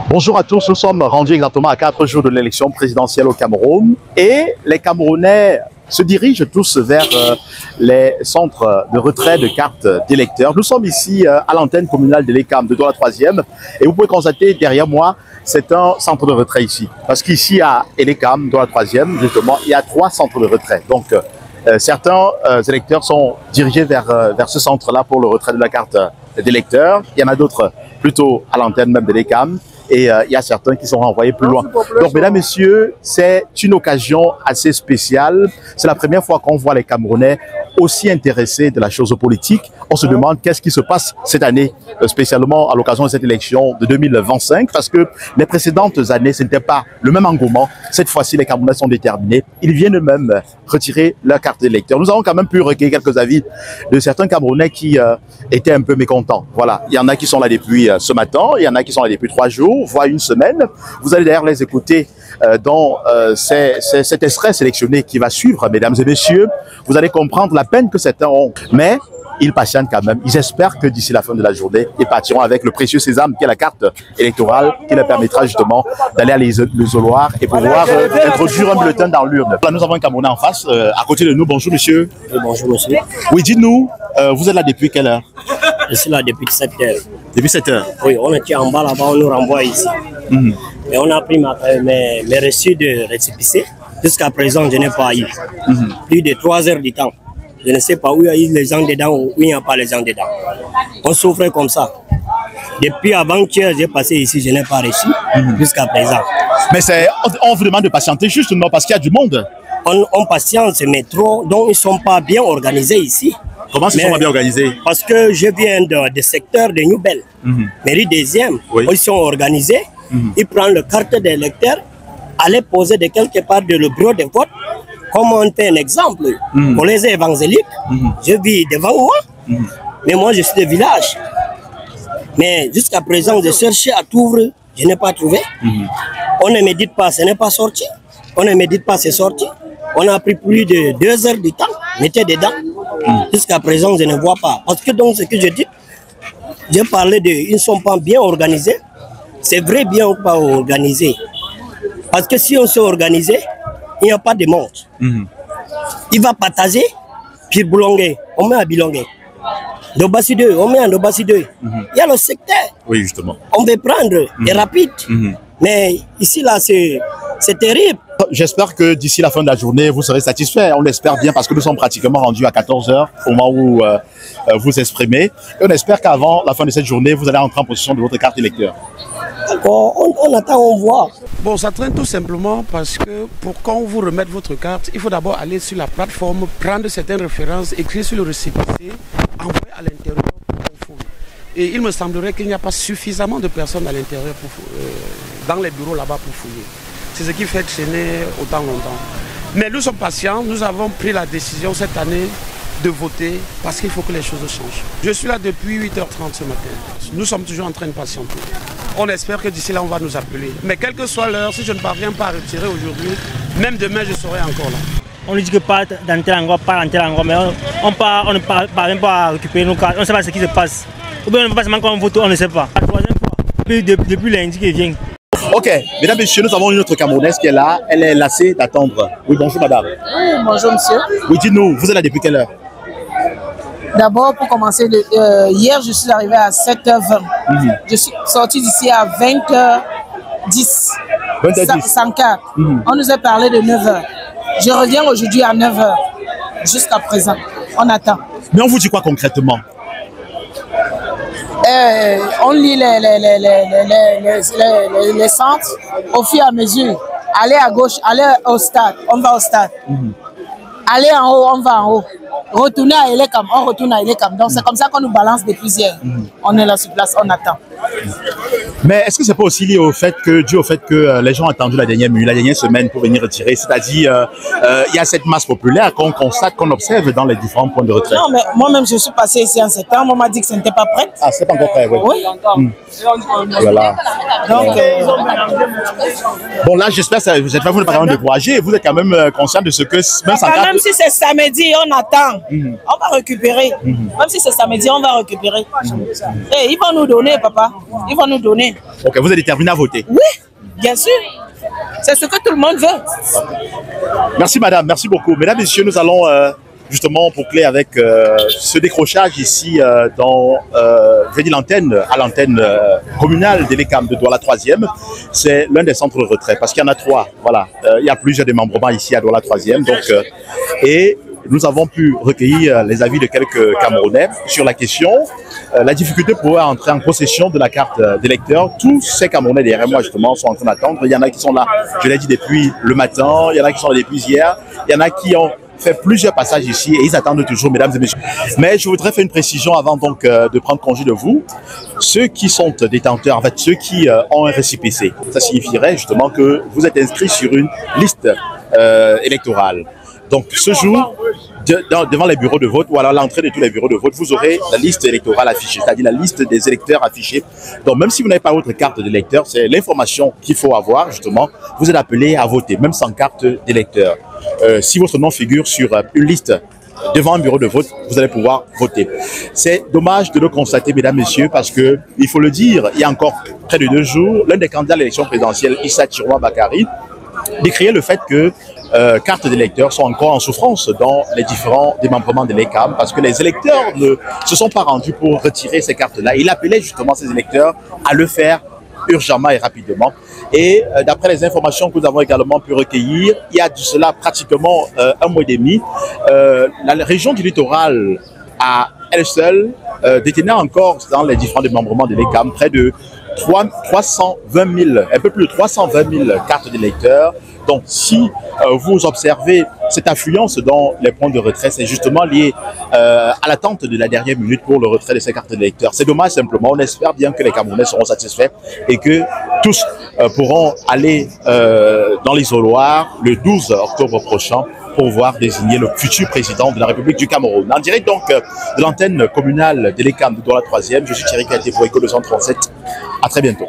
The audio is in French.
Bonjour à tous, nous sommes rendus exactement à 4 jours de l'élection présidentielle au Cameroun et les Camerounais se dirigent tous vers les centres de retrait de cartes d'électeurs. Nous sommes ici à l'antenne communale de l'ECAM de Douala 3e et vous pouvez constater derrière moi, c'est un centre de retrait ici. Parce qu'ici à l'ECAM, Douala 3e, justement, il y a 3 centres de retrait. Donc certains électeurs sont dirigés vers ce centre-là pour le retrait de la carte d'électeur. Il y en a d'autres plutôt à l'antenne même de l'ECAM. Et il y a certains qui sont renvoyés plus loin. Donc, mesdames, messieurs, c'est une occasion assez spéciale. C'est la première fois qu'on voit les Camerounais aussi intéressés de la chose politique. On se demande qu'est-ce qui se passe cette année, spécialement à l'occasion de cette élection de 2025, parce que les précédentes années, ce n'était pas le même engouement. Cette fois-ci, les Camerounais sont déterminés. Ils viennent eux-mêmes retirer leur carte d'électeur. Nous avons quand même pu recueillir quelques avis de certains Camerounais qui étaient un peu mécontents. Voilà, il y en a qui sont là depuis ce matin, il y en a qui sont là depuis 3 jours, voire une semaine. Vous allez d'ailleurs les écouter dans cet extrait sélectionné qui va suivre, mesdames et messieurs. Vous allez comprendre la peine que certains ont. Mais ils patientent quand même. Ils espèrent que d'ici la fin de la journée, ils partiront avec le précieux sésame qui est la carte électorale qui leur permettra justement d'aller à l'isoloir et pouvoir introduire un bulletin dans l'urne. Là, nous avons un Camerounais en face, à côté de nous. Bonjour, monsieur. Oui, bonjour, monsieur. Oui, dites-nous, vous êtes là depuis quelle heure? Je suis là depuis 7 heures. Depuis 7 heures? Oui, on était en bas là-bas, on nous renvoie ici. Et on a pris mes reçus de récépissé. Jusqu'à présent, je n'ai pas eu. Plus de 3 heures du temps. Je ne sais pas où il y a eu les gens dedans ou où il n'y a pas les gens dedans. On souffrait comme ça. Depuis avant-hier, j'ai passé ici, je n'ai pas reçu jusqu'à présent. Mais on vous demande de patienter justement parce qu'il y a du monde. On patiente, mais trop, donc ils ne sont pas bien organisés ici. Comment ils sont pas bien organisés? Parce que je viens de secteur de Nouvelle, mairie deuxième, oui. Ils sont organisés, ils prennent le carte d'électeur, aller poser de quelque part de le bureau de vote. Comme on fait un exemple, pour les évangéliques, je vis devant moi, mais moi je suis de village. Mais jusqu'à présent, j'ai cherché à tout ouvrir, je n'ai pas trouvé. On ne me dit pas, ce n'est pas sorti. On ne me dit pas, c'est sorti. On a pris plus de 2 heures du temps, on était dedans. Jusqu'à présent, je ne vois pas. Parce que donc, ce que je dis, j'ai parlé de, ils ne sont pas bien organisés. C'est vrai, bien ou pas organisés. Parce que si on s'est organisé, il n'y a pas de monde. Il va partager, puis Boulongé, on met à Bilongé. Dobassi 2, on met à Dobassi 2. Il y a le secteur. Oui, justement. On veut prendre des rapides. Mais ici, là, c'est terrible. J'espère que d'ici la fin de la journée, vous serez satisfait. On l'espère bien parce que nous sommes pratiquement rendus à 14 h au moment où vous exprimez. Et on espère qu'avant la fin de cette journée, vous allez entrer en possession de votre carte électeur. D'accord, on attend, on voit. Bon, ça traîne tout simplement parce que pour qu'on vous remette votre carte, il faut d'abord aller sur la plateforme, prendre certaines références, écrire sur le récépissé, envoyer à l'intérieur pour qu'on fouille. Et il me semblerait qu'il n'y a pas suffisamment de personnes à l'intérieur, dans les bureaux là-bas pour fouiller. C'est ce qui fait traîner autant longtemps. Mais nous sommes patients, nous avons pris la décision cette année de voter parce qu'il faut que les choses changent. Je suis là depuis 8h30 ce matin. Nous sommes toujours en train de patienter. On espère que d'ici là, on va nous appeler. Mais quelle que soit l'heure, si je ne parviens pas à retirer aujourd'hui, même demain, je serai encore là. On nous dit que pas dans tel endroit, pas dans tel endroit, mais on ne parvient pas à récupérer nos cartes. On ne sait pas ce qui se passe. Ou bien on ne peut pas seulement quand on vote, on ne sait pas. La troisième fois, depuis lundi qui vient. Ok, mesdames et messieurs, nous avons une autre Camerounaise qui est là. Elle est lassée d'attendre. Oui, bonjour madame. Oui, bonjour monsieur. Oui, dites-nous, vous êtes là depuis quelle heure? D'abord, pour commencer, hier, je suis arrivé à 7h20. Je suis sorti d'ici à 20h10. 20h10. 104. On nous a parlé de 9h. Je reviens aujourd'hui à 9h. Jusqu'à présent, on attend. Mais on vous dit quoi concrètement? On lit les centres au fur et à mesure. Allez à gauche, allez au stade, on va au stade. Allez en haut, on va en haut. Retourner à Elekam, on retourne à Elekam. Donc c'est comme ça qu'on nous balance depuis hier. On est là sur place, on attend. Mais est-ce que c'est pas aussi lié au fait que les gens ont attendu la dernière semaine pour venir retirer? C'est-à-dire, il y a cette masse populaire qu'on constate, qu'on observe dans les différents points de retrait. Non, mais moi-même, je suis passé ici en septembre. On m'a dit que ce n'était pas prêt. Ah, c'est pas encore prêt, oui. Oui. Voilà. Donc, bon, là, j'espère que vous n'êtes pas vraiment découragé. Vous êtes quand même conscient de ce que même si c'est samedi, on attend. On va récupérer. Même si c'est samedi, on va récupérer. Et ils vont nous donner, papa. Ils vont nous donner. Camerounais. Ok, vous êtes déterminé à voter? Oui, bien sûr. C'est ce que tout le monde veut. Merci madame, merci beaucoup. Mesdames, messieurs, nous allons justement boucler avec ce décrochage ici dans l'antenne, à l'antenne communale de l'ECAM de Douala 3e. C'est l'un des centres de retrait parce qu'il y en a 3. Voilà, il y a plusieurs démembrements ici à Douala 3e. Donc, et nous avons pu recueillir les avis de quelques Camerounais sur la question. La difficulté pour entrer en possession de la carte d'électeur. Tous ces Camerounais derrière moi justement sont en train d'attendre. Il y en a qui sont là, je l'ai dit, depuis le matin. Il y en a qui sont là depuis hier. Il y en a qui ont fait plusieurs passages ici et ils attendent toujours, mesdames et messieurs. Mais je voudrais faire une précision avant donc de prendre congé de vous. Ceux qui sont détenteurs, en fait ceux qui ont un récépissé, ça signifierait justement que vous êtes inscrit sur une liste électorale. Donc ce jour, devant les bureaux de vote ou alors l'entrée de tous les bureaux de vote, vous aurez la liste électorale affichée, c'est-à-dire la liste des électeurs affichés. Donc même si vous n'avez pas votre carte d'électeur, c'est l'information qu'il faut avoir justement. Vous êtes appelé à voter, même sans carte d'électeur. Si votre nom figure sur une liste devant un bureau de vote, vous allez pouvoir voter. C'est dommage de le constater, mesdames, messieurs, parce que, il faut le dire, il y a encore près de 2 jours, l'un des candidats à l'élection présidentielle, Issa Tiroua Bakari, décriait le fait que cartes d'électeurs sont encore en souffrance dans les différents démembrements de l'ECAM parce que les électeurs ne se sont pas rendus pour retirer ces cartes-là. Il appelait justement ces électeurs à le faire urgemment et rapidement. Et d'après les informations que nous avons également pu recueillir, il y a de cela pratiquement 1 mois et demi, la région du littoral à elle seule détenait encore dans les différents démembrements de l'ECAM près de 320 000, un peu plus de 320 000 cartes d'électeurs. Donc, si vous observez cette affluence dans les points de retrait, c'est justement lié à l'attente de la dernière minute pour le retrait de ces cartes d'électeurs. C'est dommage simplement. On espère bien que les Camerounais seront satisfaits et que tous pourront aller dans l'isoloir le 12 octobre prochain pour voir désigner le futur président de la République du Cameroun. En direct donc de l'antenne communale de l'ECAM de Douala 3e, je suis Thierry Katé pour Éco 237. À très bientôt.